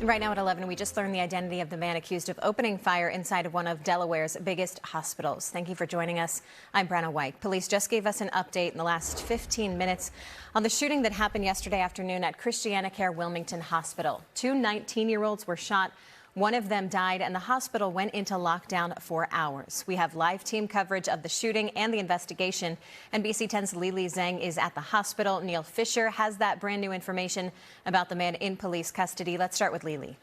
Right now at 11, we just learned the identity of the man accused of opening fire inside of one of Delaware's biggest hospitals. Thank you for joining us. I'm Brenna White. Police just gave us an update in the last 15 minutes on the shooting that happened yesterday afternoon at Christianacare Wilmington Hospital. Two 19-year-olds were shot. One of them died, and the hospital went into lockdown for hours. We have live team coverage of the shooting and the investigation. NBC 10's Lili Zheng is at the hospital. Neil Fischer has that brand new information about the man in police custody. Let's start with Lili.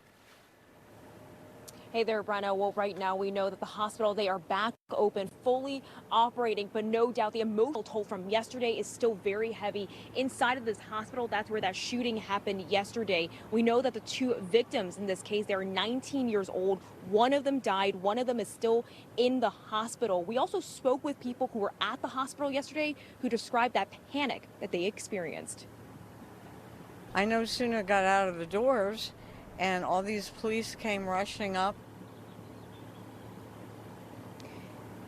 Hey there, Brenna. Well, right now we know that the hospital, they are back open, fully operating, but no doubt the emotional toll from yesterday is still very heavy. Inside of this hospital, that's where that shooting happened yesterday. We know that the two victims in this case, they're 19 years old. One of them died. One of them is still in the hospital. We also spoke with people who were at the hospital yesterday who described that panic that they experienced. I no sooner got out of the doors and all these police came rushing up.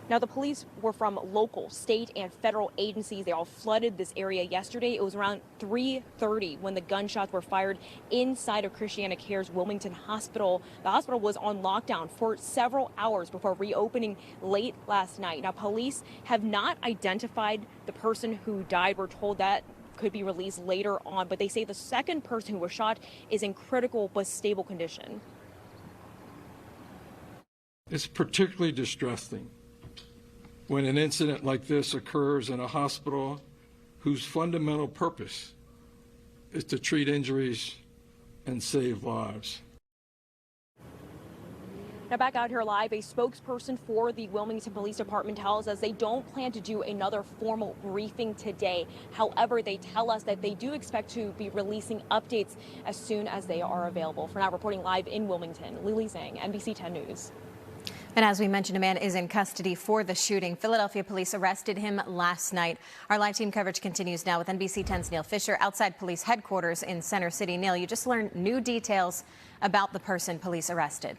Now, the police were from local, state, and federal agencies. They all flooded this area yesterday. It was around 3:30 when the gunshots were fired inside of Christianacare's Wilmington Hospital. The hospital was on lockdown for several hours before reopening late last night. Now, police have not identified the person who died. We're told that could be released later on, but they say the second person who was shot is in critical but stable condition. It's particularly distressing when an incident like this occurs in a hospital whose fundamental purpose is to treat injuries and save lives. Now, back out here live, a spokesperson for the Wilmington Police Department tells us they don't plan to do another formal briefing today. However, they tell us that they do expect to be releasing updates as soon as they are available. For now, reporting live in Wilmington, Lili Zheng, NBC 10 News. And as we mentioned, a man is in custody for the shooting. Philadelphia police arrested him last night. Our live team coverage continues now with NBC 10's Neil Fischer outside police headquarters in Center City. Neil, you just learned new details about the person police arrested.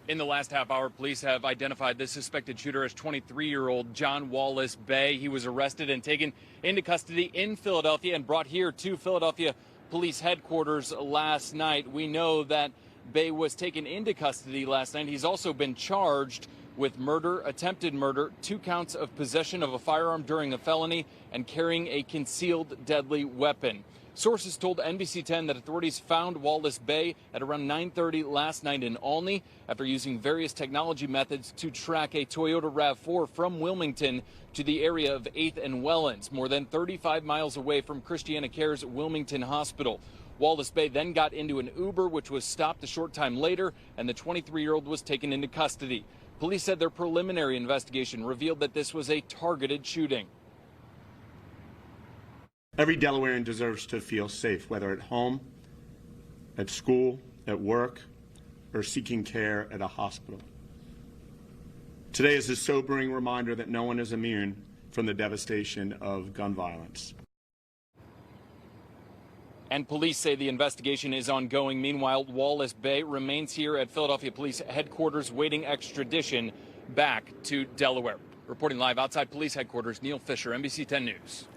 In the last half hour, police have identified the suspected shooter as 23-year-old John Wallace Bay. He was arrested and taken into custody in Philadelphia and brought here to Philadelphia police headquarters last night. We know that Bay was taken into custody last night. He's also been charged with murder, attempted murder, 2 counts of possession of a firearm during a felony, and carrying a concealed deadly weapon. Sources told NBC 10 that authorities found Wallace Bay at around 9:30 last night in Olney after using various technology methods to track a Toyota RAV4 from Wilmington to the area of 8th and Wellens, more than 35 miles away from Christianacare's Wilmington Hospital. Wallace Bay then got into an Uber, which was stopped a short time later, and the 23-year-old was taken into custody. Police said their preliminary investigation revealed that this was a targeted shooting. Every Delawarean deserves to feel safe, whether at home, at school, at work, or seeking care at a hospital. Today is a sobering reminder that no one is immune from the devastation of gun violence. And police say the investigation is ongoing. Meanwhile, Wallace Bay remains here at Philadelphia Police Headquarters waiting extradition back to Delaware. Reporting live outside police headquarters, Neil Fischer, NBC 10 News.